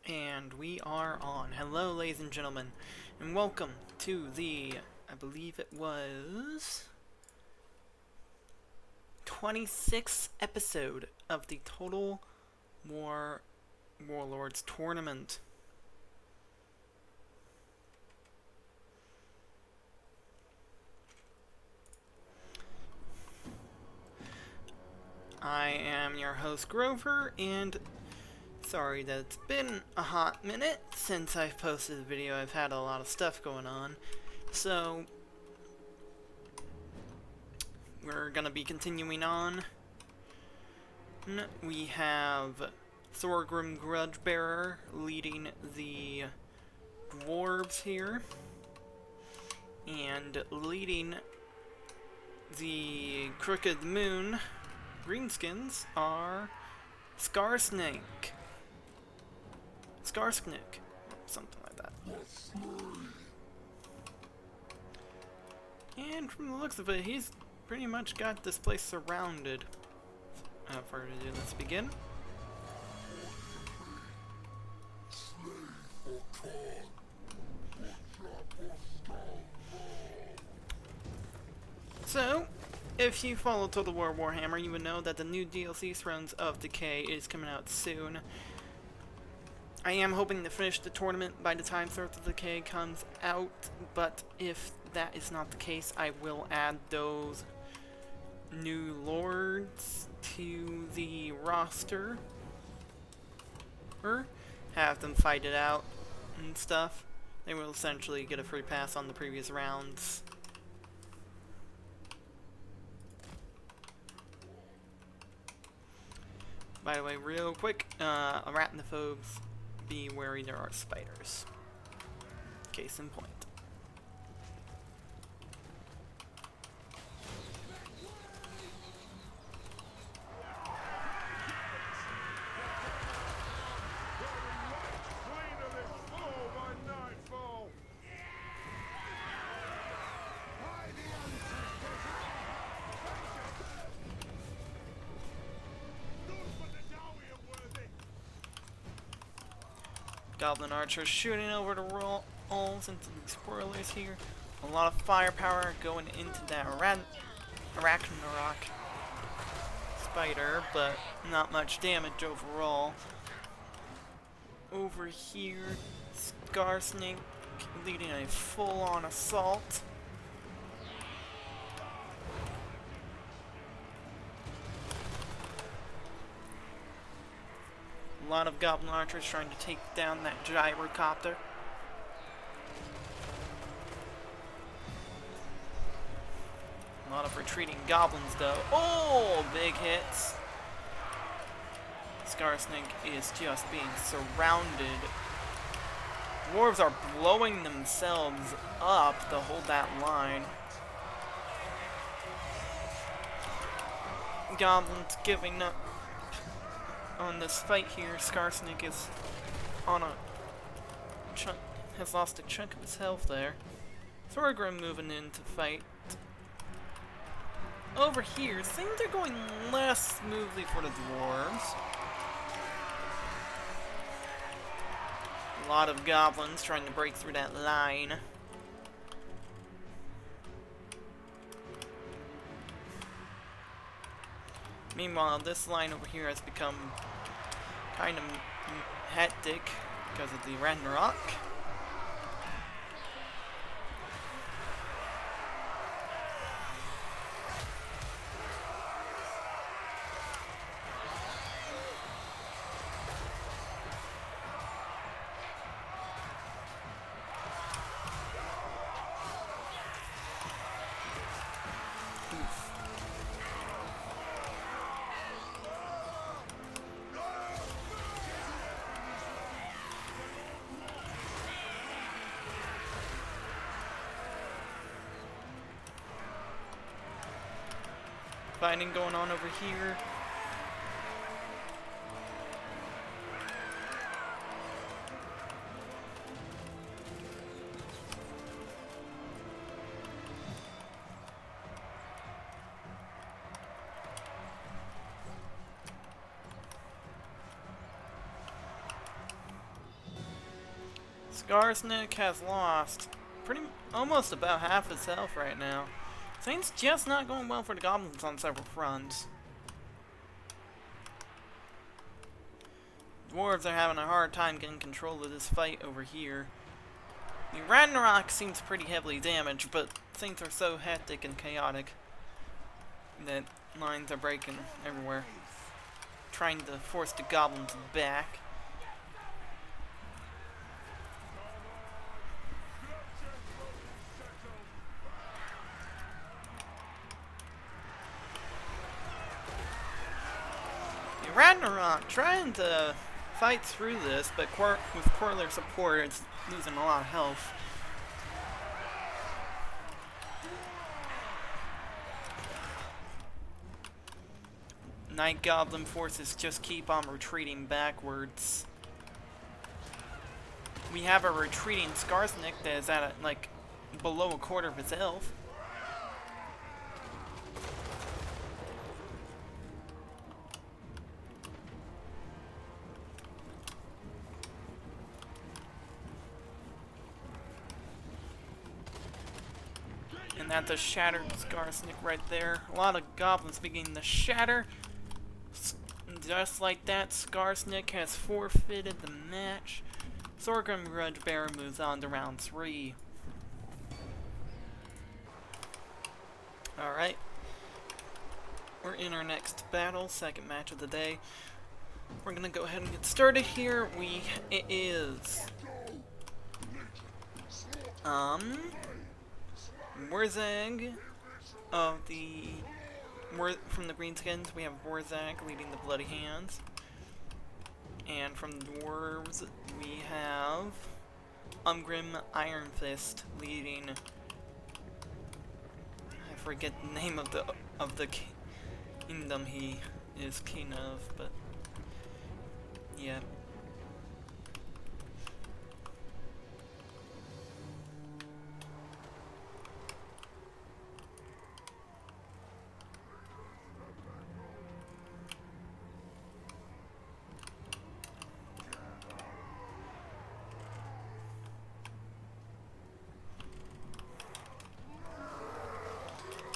And we are on. Hello, ladies and gentlemen, and welcome to the, I believe it was, 26th episode of the Total War Warlords tournament. I am your host, Grover, and sorry that it's been a hot minute since I've posted a video. I've had a lot of stuff going on. So, we're gonna be continuing on. We have Thorgrim Grudgebearer leading the dwarves here. And leading the Crooked Moon greenskins are Skarsnik, something like that. And from the looks of it, he's pretty much got this place surrounded. Without further ado, let's begin. So, if you follow Total War Warhammer, you would know that the new DLC Thrones of Decay is coming out soon. I am hoping to finish the tournament by the time Thrones of Decay comes out, but if that is not the case, I will add those new lords to the roster, or have them fight it out and stuff. They will essentially get a free pass on the previous rounds. By the way, real quick, arachnophobes, be wary, there are spiders. Case in point. Goblin archers shooting over the walls into these spoilers here. A lot of firepower going into that Arachnarok spider, but not much damage overall. Over here, Skarsnik leading a full-on assault. A lot of goblin archers trying to take down that gyrocopter. A lot of retreating goblins though. Oh, big hits. Skarsnik is just being surrounded. Dwarves are blowing themselves up to hold that line. Goblins giving up on this fight here. Skarsnik is on a chunk, has lost a chunk of his health there. Thorgrim moving in to fight. Over here, things are going less smoothly for the dwarves. A lot of goblins trying to break through that line. Meanwhile, this line over here has become kind of hectic because of the Ragnarok. Fighting going on over here. Skarsnik has lost almost about half his health right now. Things just not going well for the goblins on several fronts. Dwarves are having a hard time getting control of this fight over here. The Ragnarok seems pretty heavily damaged, but things are so hectic and chaotic that lines are breaking everywhere, trying to force the goblins back. The Ragnarok trying to fight through this, but with Quarler support, it's losing a lot of health. Night Goblin forces just keep on retreating backwards. We have a retreating Skarsnik that is at like below a quarter of his health. And that's a shattered Skarsnik right there. A lot of goblins beginning to shatter. Just like that, Skarsnik has forfeited the match. Sorghum Grudgebearer moves on to round 3. Alright. We're in our next battle, second match of the day. We're gonna go ahead and get started here. It is Warzag from the Greenskins. We have Warzag leading the Bloody Hands. And from the Dwarves, we have Umgrim Iron Fist leading. I forget the name of the kingdom he is king of, but yeah.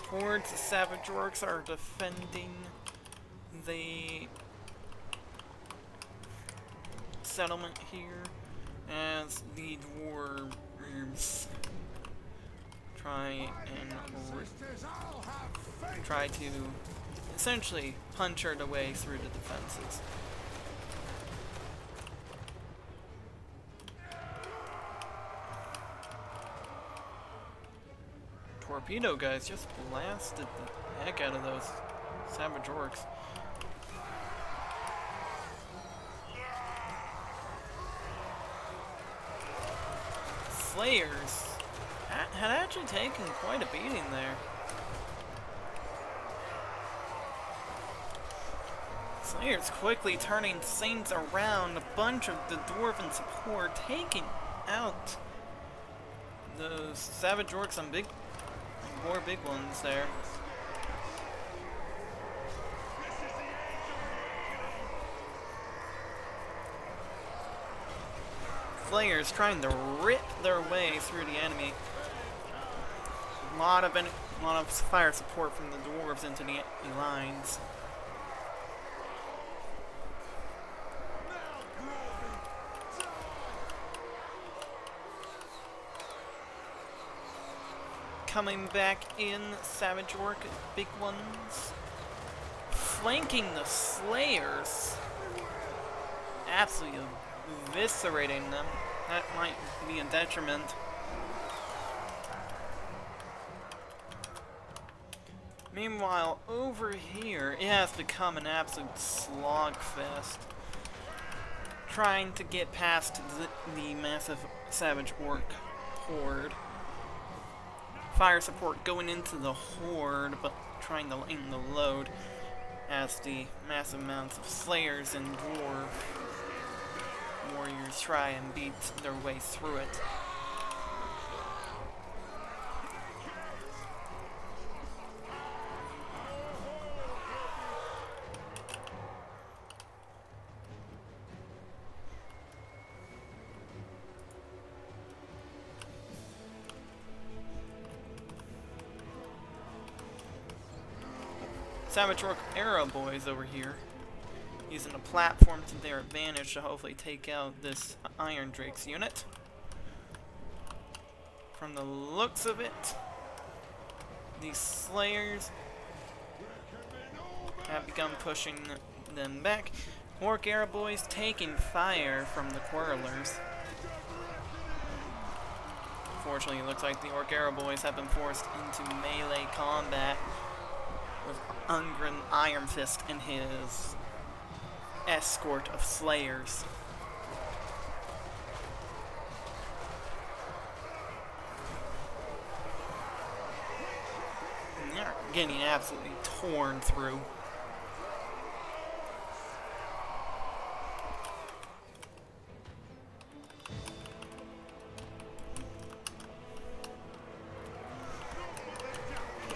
Hordes, the Savage Orcs are defending the settlement here, as the Dwarves try to essentially punch their way through the defenses. Torpedo guys just blasted the heck out of those Savage Orcs. Slayers had actually taken quite a beating there. Slayers quickly turning things around. A bunch of the Dwarven support taking out those Savage Orcs on more big ones there. Slayers trying to rip their way through the enemy. A lot of fire support from the Dwarves into the lines. Coming back in, Savage Orc, big ones. Flanking the Slayers. Absolutely eviscerating them. That might be a detriment. Meanwhile, over here, it has become an absolute slogfest. Trying to get past the massive Savage Orc horde. Fire support going into the horde, but trying to lighten the load as the massive amounts of Slayers and Dwarf warriors try and beat their way through it. Savage Orc Arrow boys over here, using a platform to their advantage to hopefully take out this Iron Drake's unit. From the looks of it, these Slayers have begun pushing them back. Orc Arrow boys taking fire from the Quarrelers. Unfortunately, it looks like the Orc Arrow boys have been forced into melee combat with Ungrim Iron Fist and his escort of Slayers. And they're getting absolutely torn through.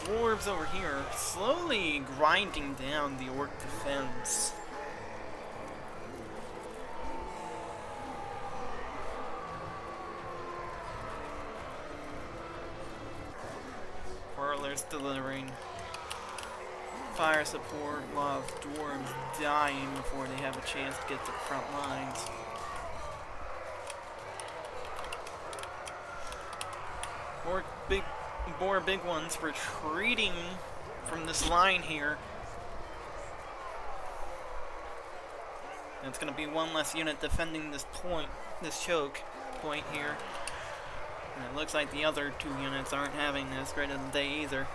Dwarves over here slowly grinding down the orc defense. Warlords delivering fire support while dwarves dying before they have a chance to get to the front lines. Big ones retreating from this line here. And it's going to be one less unit defending this choke point here. And it looks like the other two units aren't having as great of a day either.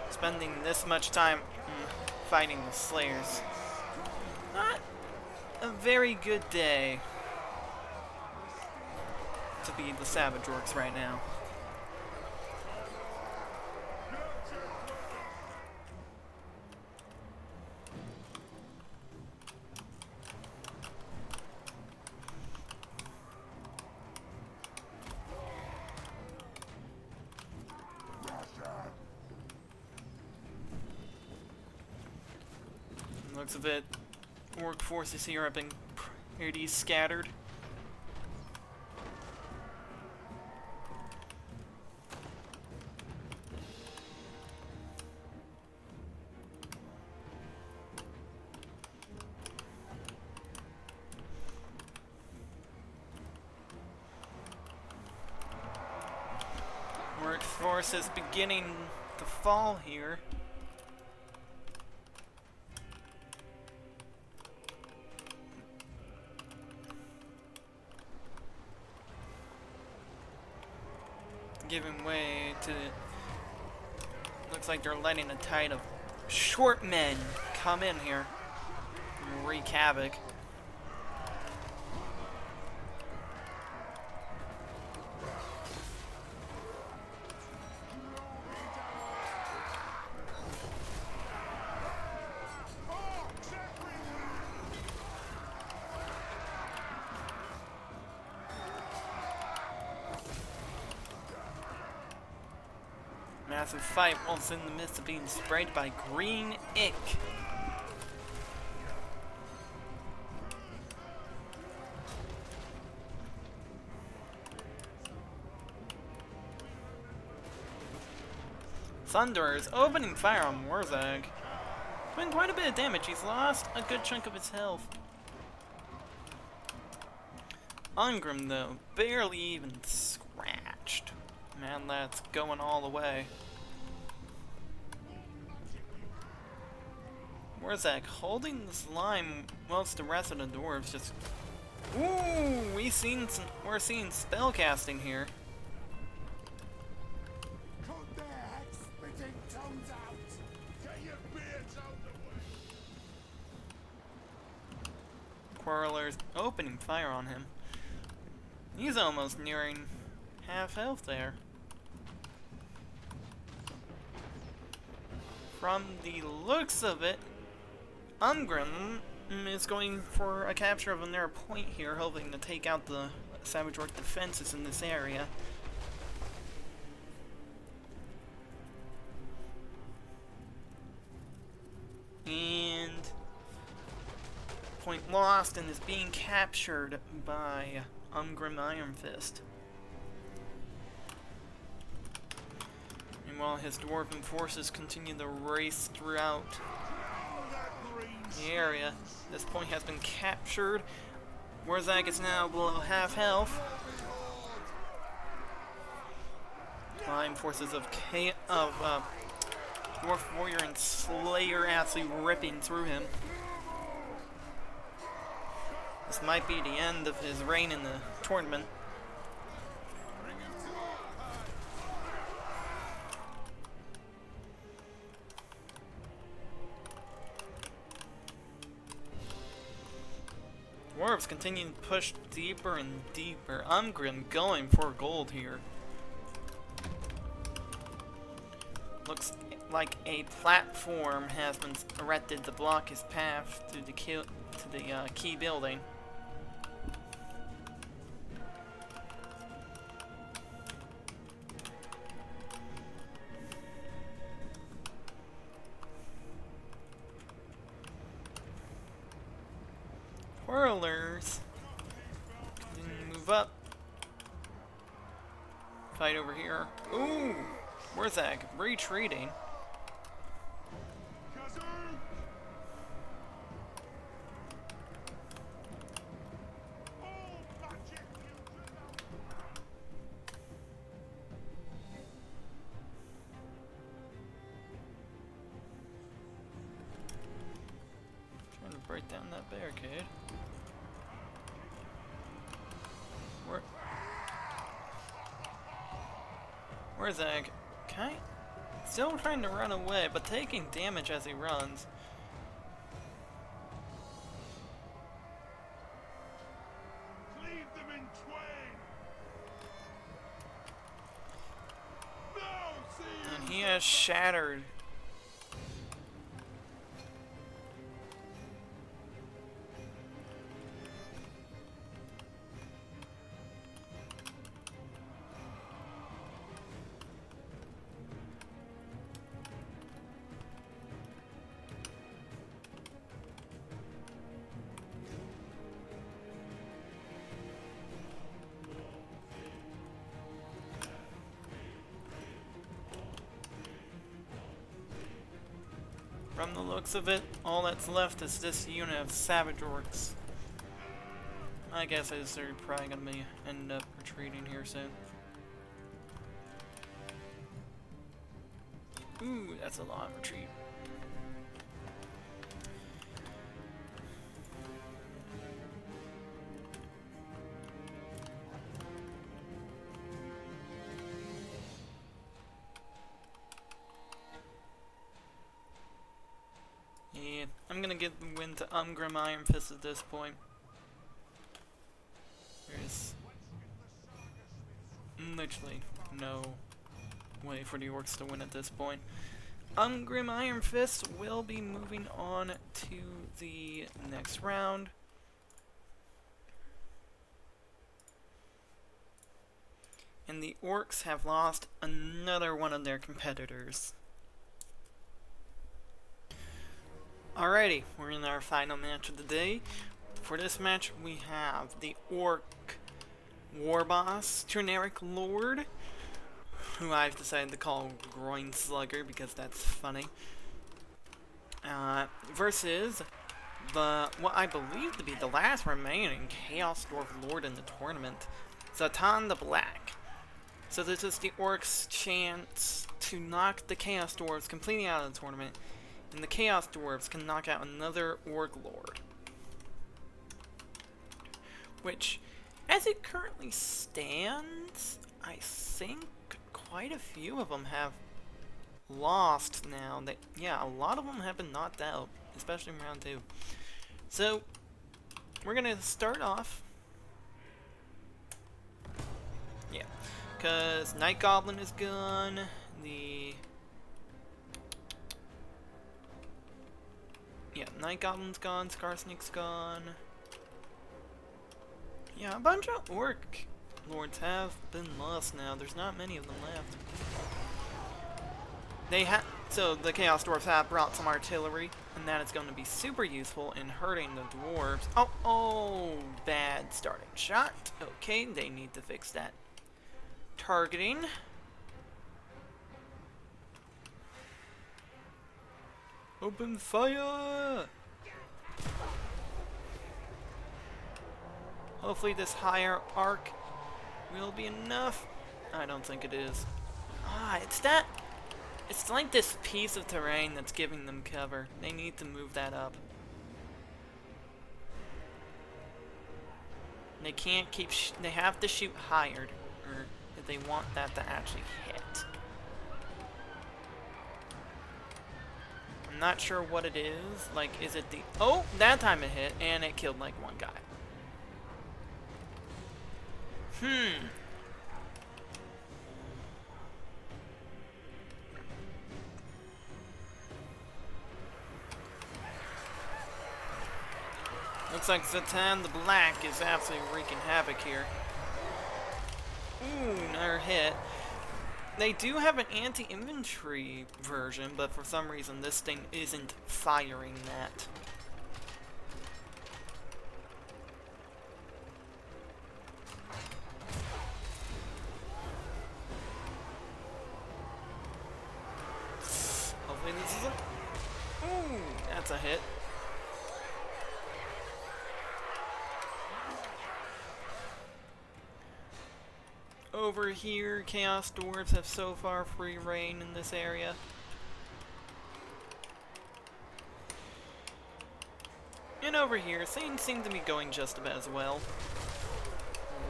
Spending this much time fighting the Slayers. Not a very good day to be the Savage Orcs right now. Looks of it, orc forces here have been pretty scattered. Orc forces beginning to fall here. Giving way to, looks like they're letting a tide of short men come in here and wreak havoc. Massive fight whilst in the midst of being sprayed by green ink. Thunderer is opening fire on Warzag. Doing quite a bit of damage. He's lost a good chunk of his health. Ungrim, though, barely even scratched. Man, that's going all the way. Warzag holding this line whilst the rest of the dwarves just... Ooh, we're seeing spellcasting here. Quarrelers opening fire on him. He's almost nearing half health there. From the looks of it, Ungrim is going for a capture of another point here, hoping to take out the Savage Orc defenses in this area. And point lost and is being captured by Ungrim Iron Fist. And while his dwarven forces continue to race throughout the area, this point has been captured. Warzag is now below half health. Flying forces of Dwarf Warrior and Slayer absolutely ripping through him. This might be the end of his reign in the tournament. Dwarves continue to push deeper and deeper. Umgrim going for gold here. Looks like a platform has been erected to block his path to the key building. Whirlers move up. Fight over here. Ooh! Warzag retreating. Trying to break down that barricade. Warzag, okay, still trying to run away, but taking damage as he runs. Leave them in twain. No, And he has shattered. From the looks of it, all that's left is this unit of savage orcs. I guess they're probably gonna end up retreating here soon. Ooh, that's a long retreat. Yeah, I'm gonna give the win to Umgrim Iron Fist at this point. There's literally no way for the orcs to win at this point. Umgrim Iron Fist will be moving on to the next round. And the orcs have lost another one of their competitors. Alrighty, we're in our final match of the day. For this match, we have the Orc War Boss, Generic Lord, who I've decided to call Groin Slugger because that's funny, versus what I believe to be the last remaining Chaos Dwarf Lord in the tournament, Zatan the Black. So this is the Orcs' chance to knock the Chaos Dwarves completely out of the tournament, and the Chaos Dwarves can knock out another Orc Lord. Which, as it currently stands, I think quite a few of them have lost now. Yeah, a lot of them have been knocked out, especially in round 2. So, we're gonna start off. Yeah, because Night Goblin is gone. Night Goblin's gone, Scarsneak's gone. Yeah, a bunch of Orc Lords have been lost now. There's not many of them left. So the Chaos Dwarves have brought some artillery, and that is going to be super useful in hurting the dwarves. Oh, bad starting shot. Okay, they need to fix that. Targeting. Open fire! Hopefully this higher arc will be enough. I don't think it is. Ah, it's like this piece of terrain that's giving them cover. They need to move that up. They can't keep they have to shoot higher or if they want that to actually hit. I'm not sure what it is. Like, is it the... Oh, that time it hit, and it killed, like, one guy. Looks like Zatan the Black is absolutely wreaking havoc here. Ooh, another hit. They do have an anti-infantry version, but for some reason this thing isn't firing that. Hopefully this is a... Ooh, that's a hit. Over here, Chaos Dwarves have so far free reign in this area. And over here, things seem to be going just about as well.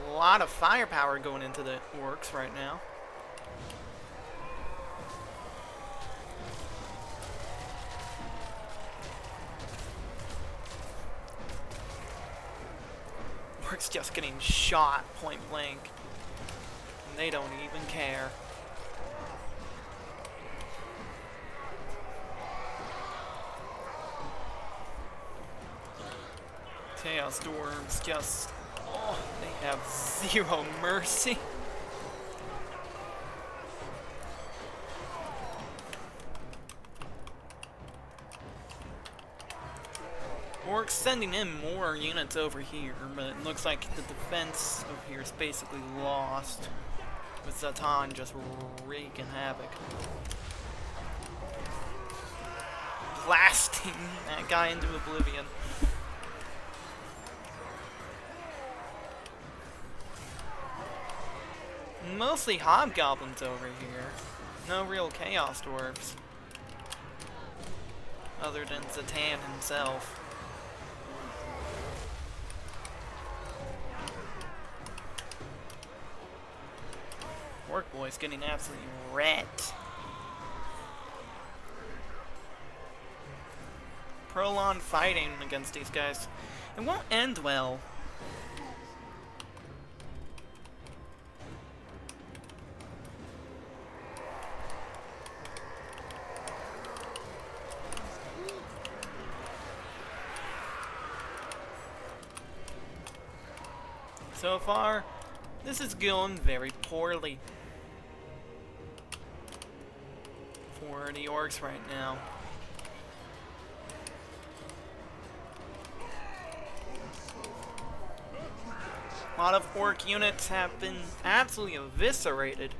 A lot of firepower going into the orcs right now. Orcs just getting shot point blank. They don't even care. Chaos Dwarves just... Oh, they have zero mercy. Orcs sending in more units over here, but it looks like the defense over here is basically lost. With Zatan just wreaking havoc. Blasting that guy into oblivion. Mostly hobgoblins over here. No real Chaos Dwarves. Other than Zatan himself. Orc boy's getting absolutely wrecked. Prolonged fighting against these guys. It won't end well. So far, this is going very poorly for the orcs right now. A lot of orc units have been absolutely eviscerated.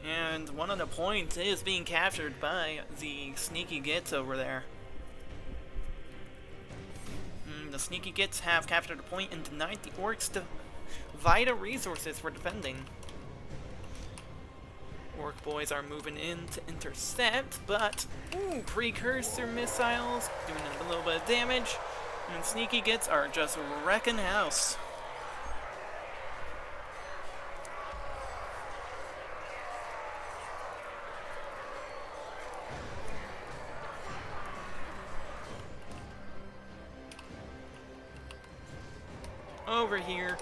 And one of the points is being captured by the sneaky gits over there. The sneaky gits have captured a point and denied the orcs the vital resources for defending. Orc boys are moving in to intercept, but ooh, precursor missiles doing a little bit of damage, and sneaky gits are just wrecking house. Over here,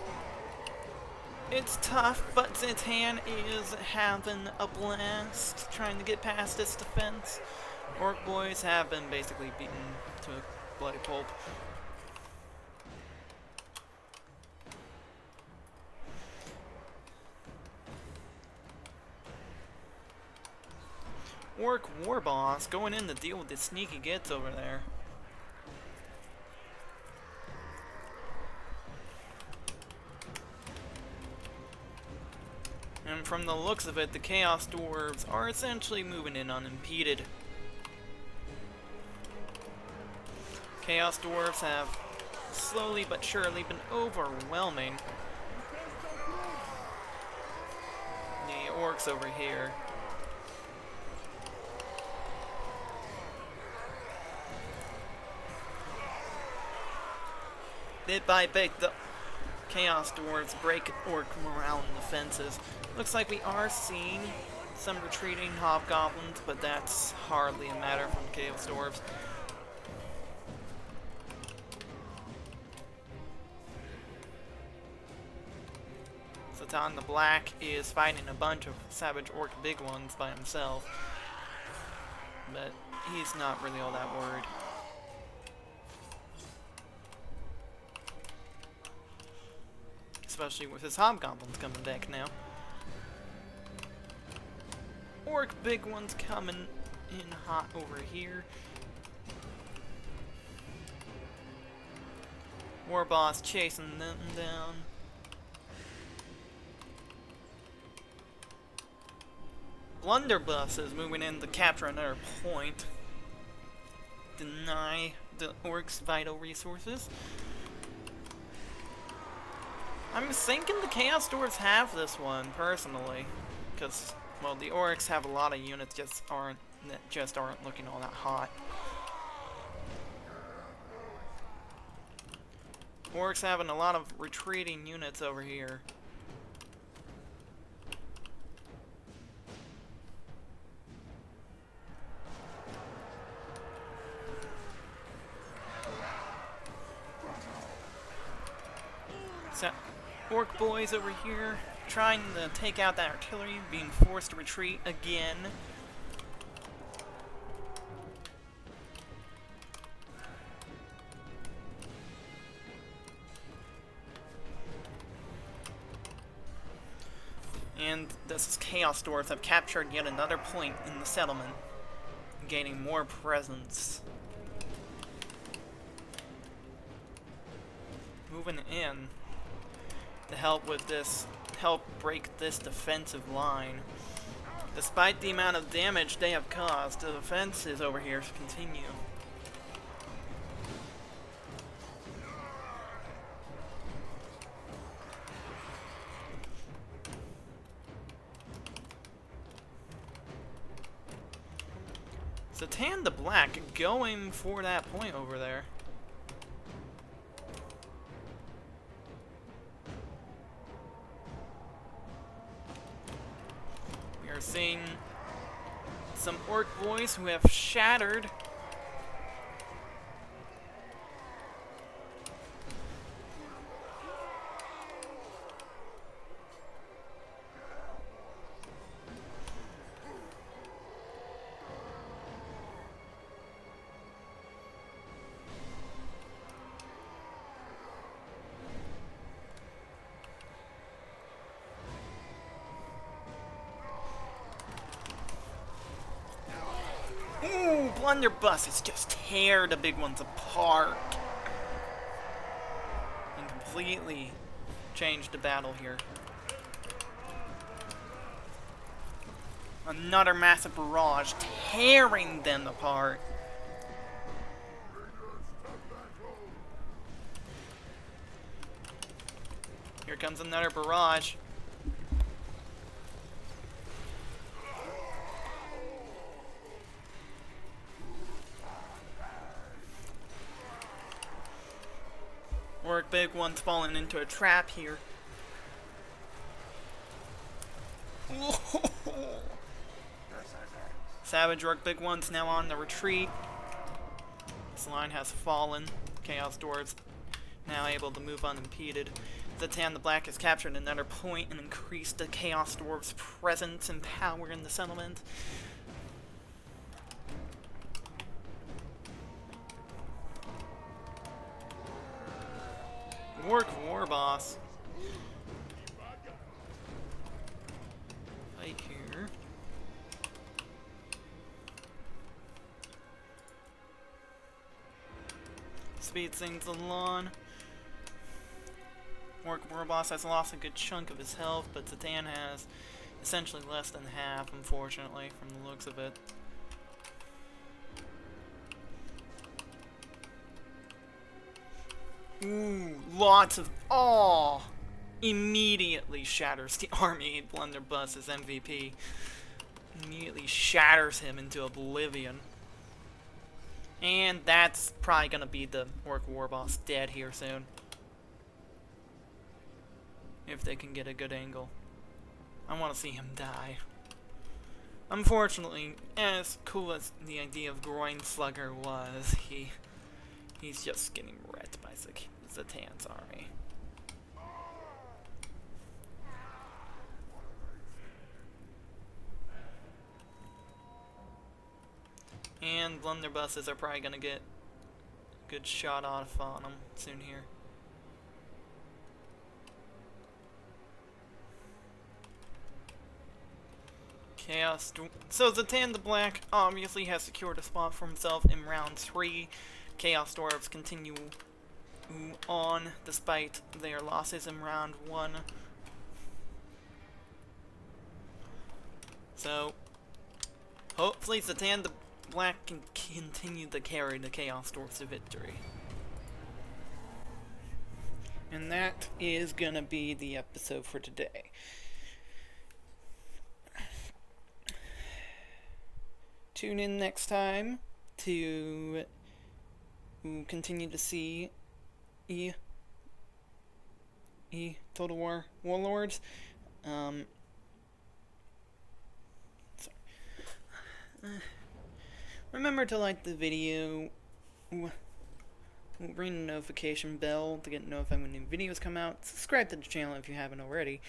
it's tough, but Zatan is having a blast trying to get past this defense. Orc boys have been basically beaten to a bloody pulp. Orc war boss going in to deal with the sneaky gits over there. And from the looks of it, the Chaos Dwarves are essentially moving in unimpeded. Chaos Dwarves have slowly but surely been overwhelming the orcs over here. Bit by bit, the Chaos Dwarves break orc morale and defenses. Looks like we are seeing some retreating hobgoblins, but that's hardly a matter from Chaos Dwarves. Satan the Black is fighting a bunch of savage orc big ones by himself, but he's not really all that worried. Especially with his hobgoblins coming back now. Orc big ones coming in hot over here. War boss chasing them down. Blunderbuss is moving in to capture another point. Deny the orcs vital resources. I'm thinking the Chaos Dwarves have this one, personally. Because, well, the orcs have a lot of units that aren't looking all that hot. Orcs having a lot of retreating units over here. So, orc boys over here trying to take out that artillery, being forced to retreat again. And this Chaos Dwarves have captured yet another point in the settlement, gaining more presence. Moving in to help with this, help break this defensive line. Despite the amount of damage they have caused, the defenses over here continue. Satan the Black going for that point over there. We are seeing some orc boys who have shattered blunderbusses just tear the big ones apart and completely change the battle here. Another massive barrage tearing them apart. Here comes another barrage. Orc big one's falling into a trap here. Savage orc big one's now on the retreat. This line has fallen. Chaos Dwarves now able to move unimpeded. Satan the Black has captured another point and increased the Chaos Dwarves' presence and power in the settlement. Orc war boss. Right here. Speed things along. Orc war boss has lost a good chunk of his health, but Satan has essentially less than half, unfortunately, from the looks of it. Ooh, lots of... Oh! Immediately shatters the Army 8 Blunderbuss's MVP. Immediately shatters him into oblivion. And that's probably gonna be the Orc War Boss dead here soon. If they can get a good angle. I want to see him die. Unfortunately, as cool as the idea of Groin Slugger was, he's just getting wrecked by Zatan's army. And blunderbusses are probably gonna get a good shot off on them soon here. So Zatan the Black obviously has secured a spot for himself in round 3. Chaos Dwarves continue on despite their losses in round 1. So hopefully Zatan the Black can continue to carry the Chaos Dwarves to victory. And that is gonna be the episode for today. Tune in next time to continue to see Total War Warlords. Remember to like the video, ring the notification bell to get notified when new videos come out. Subscribe to the channel if you haven't already.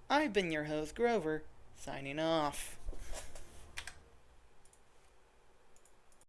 I've been your host, Grover, signing off.